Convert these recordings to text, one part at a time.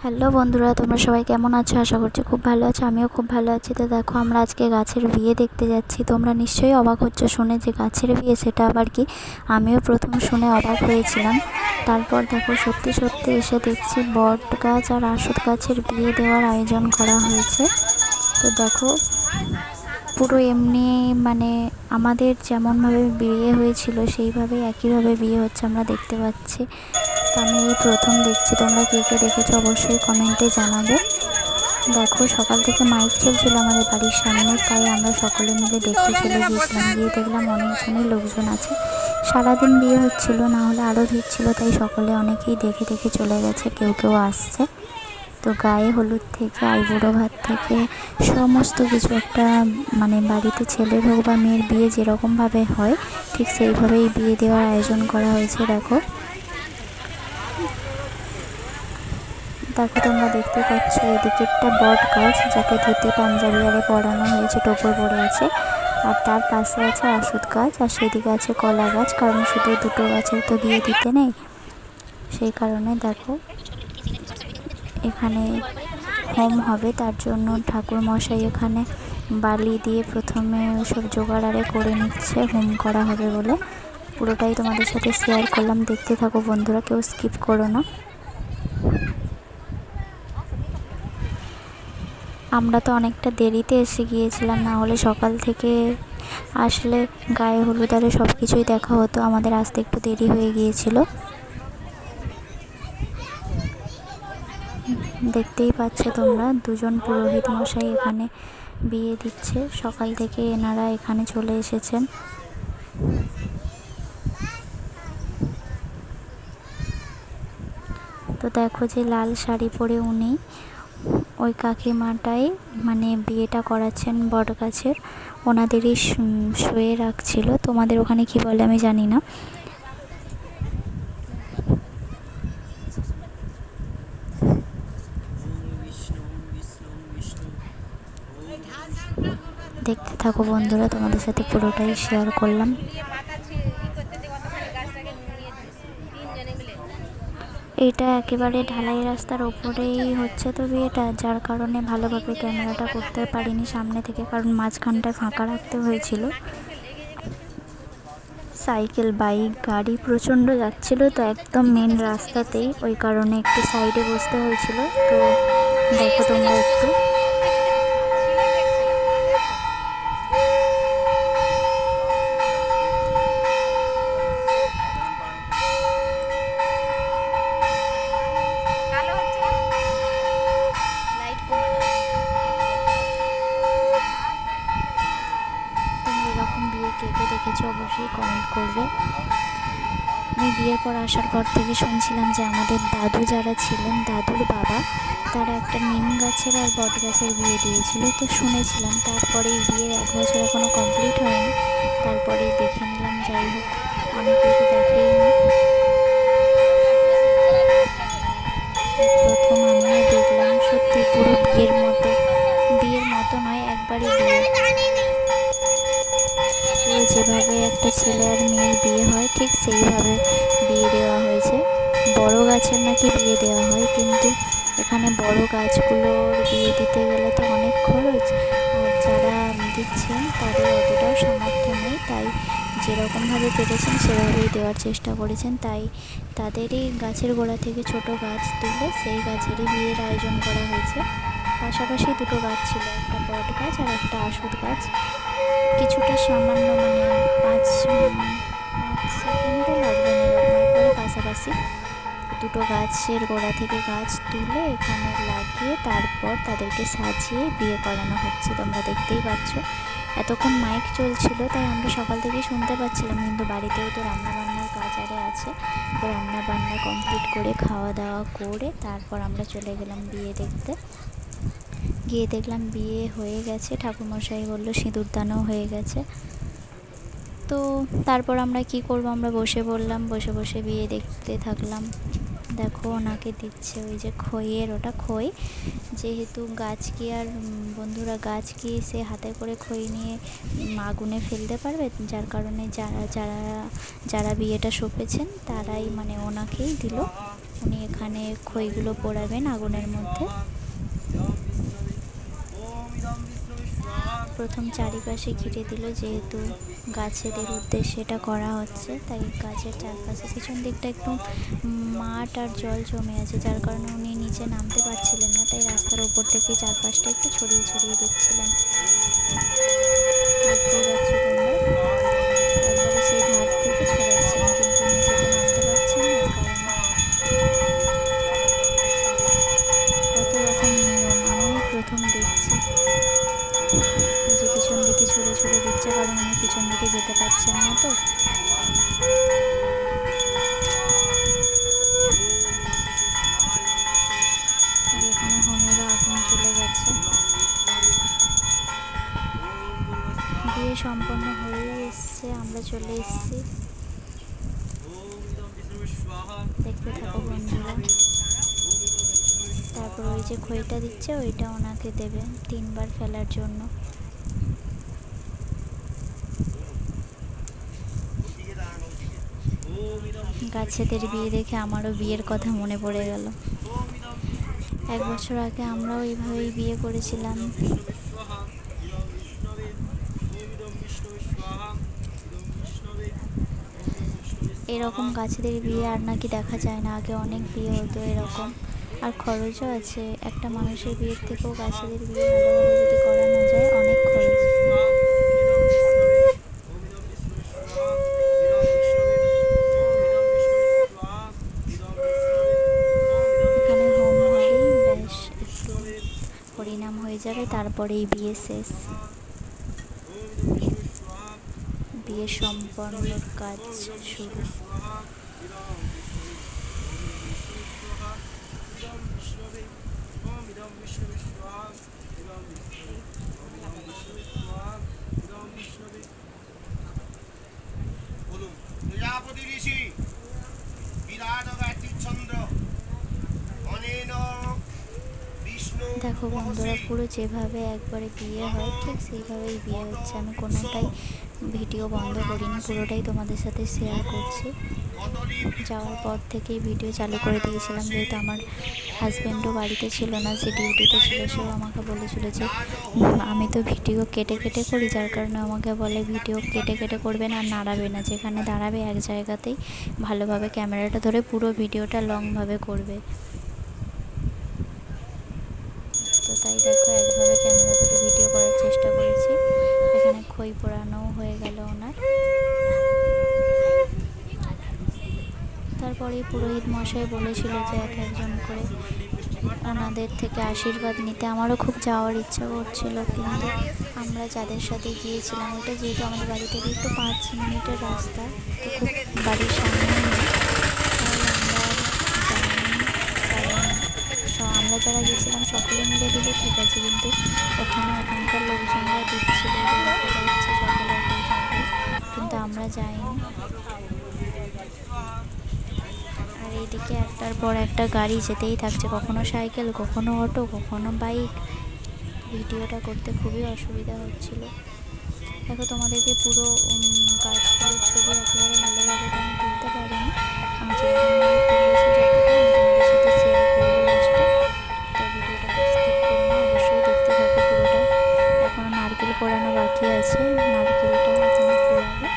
Hello বন্ধুরা, তোমরা সবাই কেমন আছো? আশা করছি খুব ভালো আছো। আমিও খুব ভালো আছি। তো দেখো, আমরা আজকে গাছের বিয়ে দেখতে যাচ্ছি। তোমরা নিশ্চয়ই অবাক হচ্ছো শুনে যে গাছের বিয়ে সেটা আবার কি। আমিও প্রথম শুনে অবাক হয়েছিলাম। তারপর দেখো, সত্যি সত্যি এসে দেখছি বট গাছ আর আসত গাছের বিয়ে দেওয়ার আয়োজন করা হয়েছে। তো দেখো, পুরো এমনি মানে আমাদের যেমনভাবে বিয়ে হয়েছিল সেইভাবেই একইভাবে বিয়ে হচ্ছে, আমরা দেখতে পাচ্ছি। তো আমি এই প্রথম দেখছি। তোমরা কে কে দেখেছো অবশ্যই কমেন্টে জানাবে। দেখো, সকাল থেকে মাইক চলছিল আমাদের বাড়ির সামনে, তাই আমরা সকলে মিলে দেখতে চলে গিয়েছিলাম। গিয়ে দেখলাম অনেকজনই লোকজন আছে। সারাদিন বিয়ে হচ্ছিল, না হলে আরও ভিড় ছিল, তাই সকলে অনেকেই দেখে দেখে চলে গেছে, কেউ কেউ আসছে। তো গায়ে হলুদ থেকে আইবুড়ো ভাত থেকে সমস্ত কিছু একটা মানে বাড়িতে ছেলের হোক বা মেয়ের বিয়ে যেরকমভাবে হয় ঠিক সেইভাবেই বিয়ে দেওয়ার আয়োজন করা হয়েছে। দেখো দেখো তোমরা দেখতে পাচ্ছ এদিকে একটা বট গাছ, যাকে ধুতি পাঞ্জাবি আরে পরানো হয়েছে, টোপর পরে আছে। আর তার পাশে আছে আসত গাছ, আর সেদিকে আছে কলা গাছ। কারণ শুধু দুটো গাছের তো বিয়ে দিতে নেই, সেই কারণে দেখো এখানে হোম হবে। তার জন্য ঠাকুর মশাই এখানে বালি দিয়ে প্রথমে ওইসব জোগাড় আরে করে নিচ্ছে, হোম করা হবে বলে। পুরোটাই তোমাদের সাথে শেয়ার করলাম, দেখতে থাকো বন্ধুরা, কেউ স্কিপ করো না। আমরা তো অনেকটা দেরিতে এসে গিয়েছিলাম, না হলে সকাল থেকে আসলে গায়ে হলুদ আরে সব কিছুই দেখা হতো। আমাদের আসতে একটু দেরি হয়ে গিয়েছিল। দেখতেই পাচ্ছ তোমরা, দুজন পুরোহিত মশাই এখানে বিয়ে দিচ্ছে। সকাল থেকে এনারা এখানে চলে এসেছেন। তো দেখো যে লাল শাড়ি পরে উনি ওই কাকিমাটাই মানে বিয়েটা করাচ্ছেন বট গাছের। ওনাদেরই শুয়ে রাখছিল, তোমাদের ওখানে কি বলে আমি জানি না। দেখতে থাকো বন্ধুরা, তোমাদের সাথে পুরোটাই শেয়ার করলাম। এটা একেবারে ঢালাই রাস্তার ওপরেই হচ্ছে তো বিয়েটা, যার কারণে ভালোভাবে ক্যামেরাটা করতে পারিনি সামনে থেকে, কারণ মাঝখানটায় ফাঁকা রাখতে হয়েছিল। সাইকেল বাইক গাড়ি প্রচণ্ড যাচ্ছিল, তো একদম মেন রাস্তাতেই, ওই কারণে একটু সাইডে বসতে হয়েছিল। তো দেখো তোমরা একটু। তোমরা এরকম বিয়ে কে কে দেখেছো অবশ্যই কমেন্ট করবে। আমি বিয়ের পর আসার পর থেকে শুনছিলাম যে আমাদের দাদু যারা ছিলেন, দাদুর বাবা, তারা একটা নিম গাছের আর বট গাছের বিয়ে দিয়েছিল। তো শুনেছিলাম, তারপরে বিয়ের 1 বছর এখনও কমপ্লিট হয়নি, তারপরেই দেখে নিলাম। যাই হোক, অনেকেই তো দেখেই নি। প্রথম আমিও দেখলাম, সত্যি পুরো বিয়ের মতো, বিয়ের মতো নয়, একবারই বিয়ে। পুরো যেভাবে একটা ছেলে আর মেয়ের বিয়ে হয় ঠিক সেইভাবে বিয়ে দেওয়া হয়েছে। বড় গাছের নাকি বিয়ে দেওয়া হয়, কিন্তু এখানে বড় গাছগুলোর বিয়ে দিতে গেলে তো অনেক খরচ, আর যারা দিচ্ছেন তাদের অতটাও সামর্থ্য নেই, তাই যেরকমভাবে পেরেছেন সেভাবেই দেওয়ার চেষ্টা করেছেন। তাই তাদেরই গাছের গোড়া থেকে ছোট গাছ তুলে সেই গাছেরই বিয়ের আয়োজন করা হয়েছে। পাশাপাশি দুটো গাছ ছিল, একটা বট গাছ আর একটা আসত গাছ। কিছুটা সামান্য মানে 5 সেকেন্ডও লাগবে না এরকম একবারে পাশাপাশি দুটো গাছের গোড়া থেকে গাছ তুলে এখানে লাগিয়ে তারপর তাদেরকে সাজিয়ে বিয়ে করানো হচ্ছে। তোমরা দেখতেই পাচ্ছ, এতক্ষণ মাইক চলছিল তাই আমরা সকাল থেকেই শুনতে পাচ্ছিলাম, কিন্তু বাড়িতেও তো রান্নাবান্নার কাজ আরে আছে। তো রান্নাবান্না কমপ্লিট করে খাওয়া দাওয়া করে তারপর আমরা চলে গেলাম বিয়ে দেখতে। গিয়ে দেখলাম বিয়ে হয়ে গেছে, ঠাকুরমশাই বললো সিঁদুরদানও হয়ে গেছে। তো তারপর আমরা কি করব, আমরা বসে পড়লাম, বসে বসে বিয়ে দেখতে থাকলাম। দেখো ওনাকে দিচ্ছে ওই যে খইয়ের, ওটা খই, যেহেতু গাছ কি আর বন্ধুরা গাছ কি সে হাতে করে খই নিয়ে আগুনে ফেলতে পারবে, যার কারণে যারা যারা যারা বিয়েটা সঁপেছেন তারাই মানে ওনাকেই দিল উনি এখানে খইগুলো পোড়াবেন আগুনের মধ্যে। প্রথম চারিপাশে ঘিরে দিল, যেহেতু গাছেদের উদ্দেশ্যে এটা করা হচ্ছে, তাই গাছের চারপাশে পিছন দিকটা একটু মাঠ আর জল জমে আছে, যার কারণে উনি নিচে নামতে পারছিলেন না, তাই রাস্তার ওপর থেকে চারপাশটা একটু ছড়িয়ে ছড়িয়ে দিচ্ছিলেন। দেখতেই পাচ্ছ তোমরা, একবারে সেই ধার থেকে ছড়াচ্ছেন, কিন্তু নিচে তো নামতে পারছেন না, কত রকম নিয়ম আমি প্রথম দেখছি। যে পিছন দিকে ছুঁড়ে ছুঁড়ে দিচ্ছে, কারণ উনি পিছন দিকে যেতে পারছেন না। তো এখানে হোমেরও আগুন চলে গেছে। বিয়ে সম্পন্ন হয়ে এসছে, আমরা চলে এসছি। দেখতে থাকো বন্ধুরা। তারপর ওই যে খইটা দিচ্ছে, ওইটা ওনাকে দেবে 3 বার ফেলার জন্য। গাছেদের বিয়ে দেখে আমারও বিয়ের কথা মনে পড়ে গেল। 1 বছর আগে আমরাও এইভাবেই বিয়ে করেছিলাম। এরকম গাছেদের বিয়ে আর নাকি দেখা যায় না, আগে অনেক বিয়ে হতো এরকম, আর খরচও আছে। একটা মানুষের বিয়ের থেকেও গাছেদের বিয়ে ভালোভাবে যদি করানো যায়, অনেক খরচ। এখানে হোম হলেই বেশ একটু হরিনাম হয়ে যাবে, তারপরেই বিয়ে শেষ। বিয়ে সম্পন্নের কাজ শুরু। দেখো বন্ধুরা, পুরো যেভাবে একবারে বিয়ে হয় ঠিক সেইভাবেই বিয়ে হচ্ছে। আমি কোনোটাই ভিডিও বন্ধ করিনি, পুরোটাই তোমাদের সাথে শেয়ার করছি। যাওয়ার পর থেকেই ভিডিও চালু করে দিয়েছিলাম, যেহেতু আমার হাজব্যান্ডও বাড়িতে ছিল না, সে ডিউটিতে ছিল। সেও আমাকে বলেছিল যে আমি তো ভিডিও কেটে কেটে করি, যার কারণে আমাকে বলে ভিডিও কেটে কেটে করবে না, আর নাড়াবে না, যেখানে দাঁড়াবে এক জায়গাতেই ভালোভাবে ক্যামেরাটা ধরে পুরো ভিডিওটা লংভাবে করবে। তো তাই দেখো, একভাবে ক্যামেরা ধরে ভিডিও করার চেষ্টা করেছি। এখানে খই পোড়ানোও হয়ে গেল ওনার। তারপরে পুরোহিত মশাই বলেছিল যে এক একজন করে ওনাদের থেকে আশীর্বাদ নিতে। আমারও খুব যাওয়ার ইচ্ছা করছিল, কিন্তু আমরা যাদের সাথে গিয়েছিলাম, ওটা যেহেতু আমাদের বাড়ি থেকে একটু 5 মিনিটের রাস্তা, তো খুব বাড়ির সামনে নেই, তাই আমরা যারা গেছিলাম সকলে মিলে দিলে ঠিক আছে, কিন্তু ওখানকার লোকজনরা দিচ্ছিল, সকলের কিন্তু আমরা যাইনি। আর এইদিকে একটার পর একটা গাড়ি যেতেই থাকছে, কখনো সাইকেল, কখনো অটো, কখনো বাইক। ভিডিওটা করতে খুবই অসুবিধা হচ্ছিল। দেখো, তোমাদেরকে পুরো গাছগুলোর ছবি একেবারে ভালোভাবে তো আমি তুলতে পারিনি, আমি যেরকমভাবে তুলেছি যতটা আমি তোমাদের সাথে শেয়ার করবো লাস্টে। তো ভিডিওটাকে স্কিপ করো না, অবশ্যই দেখতে থাকো পুরোটা। এখনও নারকেল পোড়ানো বাকি আছে, নারকেলটা এখনও পোড়াবে।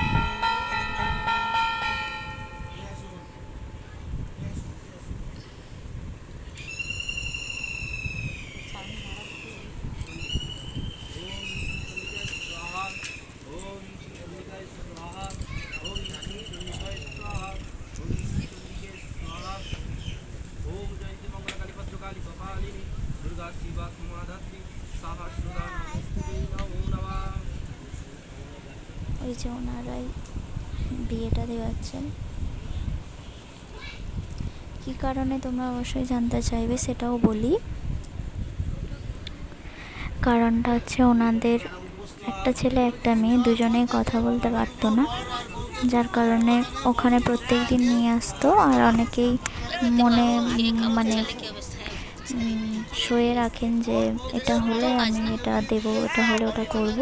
ওই যে ওনারাই বিয়েটা দেওয়াচ্ছেন। কী কারণে তোমরা অবশ্যই জানতে চাইবে, সেটাও বলি। কারণটা হচ্ছে, ওনাদের একটা ছেলে একটা মেয়ে, দুজনেই কথা বলতে পারতো না, যার কারণে ওখানে প্রত্যেক দিন নিয়ে আসতো। আর অনেকেই মনে মানে সয়ে রাখেন যে এটা হলে আমি এটা দেবো, এটা হলে ওটা করব।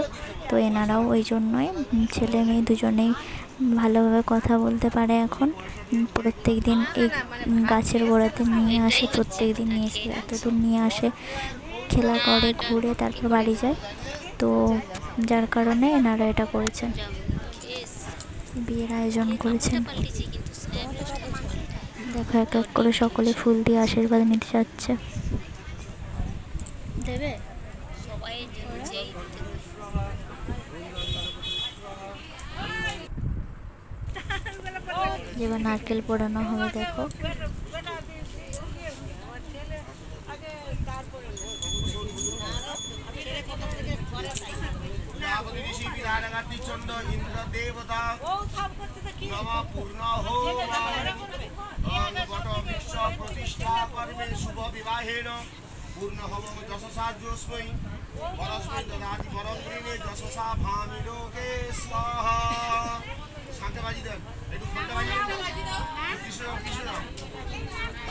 তো এনারাও ওই জন্যই ছেলে মেয়ে দুজনেই ভালোভাবে কথা বলতে পারে এখন। প্রত্যেক দিন এই গাছের গোড়াতে নিয়ে আসে, প্রত্যেক দিন নিয়ে এসে এতদূর নিয়ে আসে, খেলা করে, ঘুরে তারপর বাড়ি যায়। তো যার কারণে এনারা এটা করেছেন, বিয়ের আয়োজন করেছেন। দেখো এক এক করে সকলে ফুল দিয়ে আশীর্বাদ নিতে যাচ্ছে। এবার নারকেল পোড়ানো হবে। দেখো শুভ বিবাহেন পূর্ণ হব যশসা জোস্মৈ পরস্মৈ দদাতি পরম গৃহে যশসা ভামি লোকে স্বাহা। শান্তি বাজি দেন, একটু ঘন্টা বাজি দাও। কৃষ্ণ কৃষ্ণ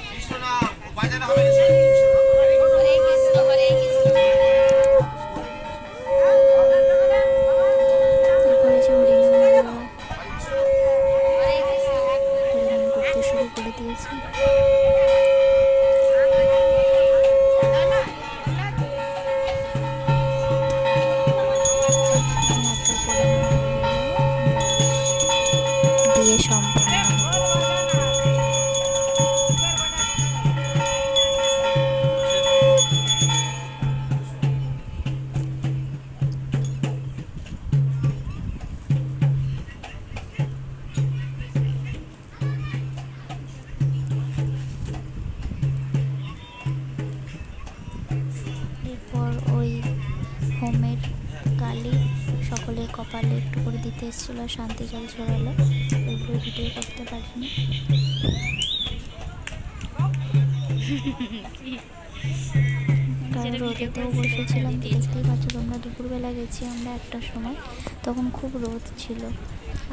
কৃষ্ণ নাম বাজানো হবে। হরে কৃষ্ণ হরে কৃষ্ণ। করতে শুরু করে দিয়েছে। বিয়ে সম্পন্ন। এরপর ওই হোমের কালি সকলের কপালে একটু করে দিতে এসেছিল, শান্তি জল ছড়ালো। ওইগুলো ভিডিও করতে পারিনি। কারণ রোদেতেও বসেছিলাম, দেখতেই পাচ্ছ তোমরা। দুপুরবেলা গেছি আমরা 1টার সময়, তখন খুব রোদ ছিল।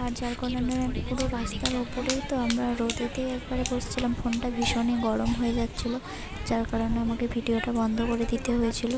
আর যার কারণে পুরো রাস্তার ওপরেই তো আমরা রোদেতেই একবারে বসছিলাম। ফোনটা ভীষণই গরম হয়ে যাচ্ছিলো, যার কারণে আমাকে ভিডিওটা বন্ধ করে দিতে হয়েছিল।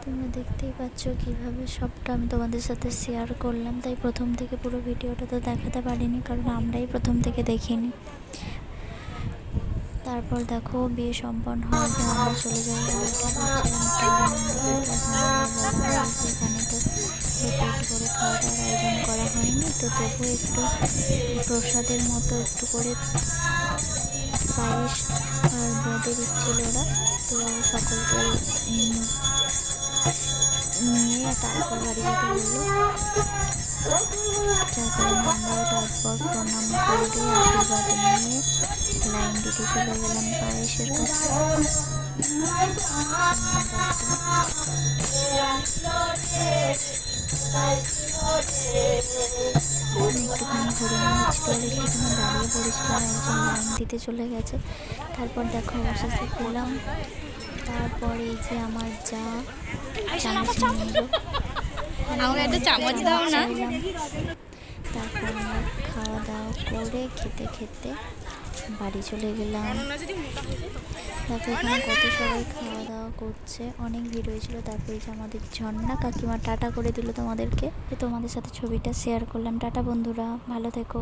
তোমরা দেখতেই পাচ্ছ কীভাবে সবটা আমি তোমাদের সাথে শেয়ার করলাম। তাই প্রথম থেকে পুরো ভিডিওটা তো দেখাতে পারিনি, কারণ আমরাই প্রথম থেকে দেখিনি। তারপর দেখো বিয়ে সম্পন্ন হয়ে যায়, আমরা চলে যাই। সেখানে তো পেট করে খাওয়া দাওয়ার আয়োজন করা হয়নি, তো তবু একটু প্রসাদের মতো একটু করে পায়েস আর বোঁদে দিচ্ছিল ওরা। তো সকলকে নিয়ে তারপর বাড়ি যেতে বললো। যার কারণে আমরাও তারপর প্রণাম করে আশীর্বাদ নিয়ে লাইন দিতে চলে গেলাম পায়েসের কাছে। একটুখানি ঘুরে নিচ্ছিল, একটুখানি দাঁড়িয়ে পড়েছিলাম, একজন লাইন দিতে চলে গেছে। তারপর দেখো অবশেষে পেলাম। তারপর এই যে আমার যা চামচ নিয়ে এলো, তারপর আমরা খাওয়া দাওয়া করে খেতে খেতে বাড়ি চলে গেলাম। তারপর এখানে কত সবাই খাওয়া দাওয়া করছে, অনেক ভিড় হয়েছিল। তারপরে যে আমাদের ঝর্ণা কাকিমা টাটা করে দিল তোমাদেরকে, তোমাদের সাথে ছবিটা শেয়ার করলাম। টাটা বন্ধুরা, ভালো থেকো।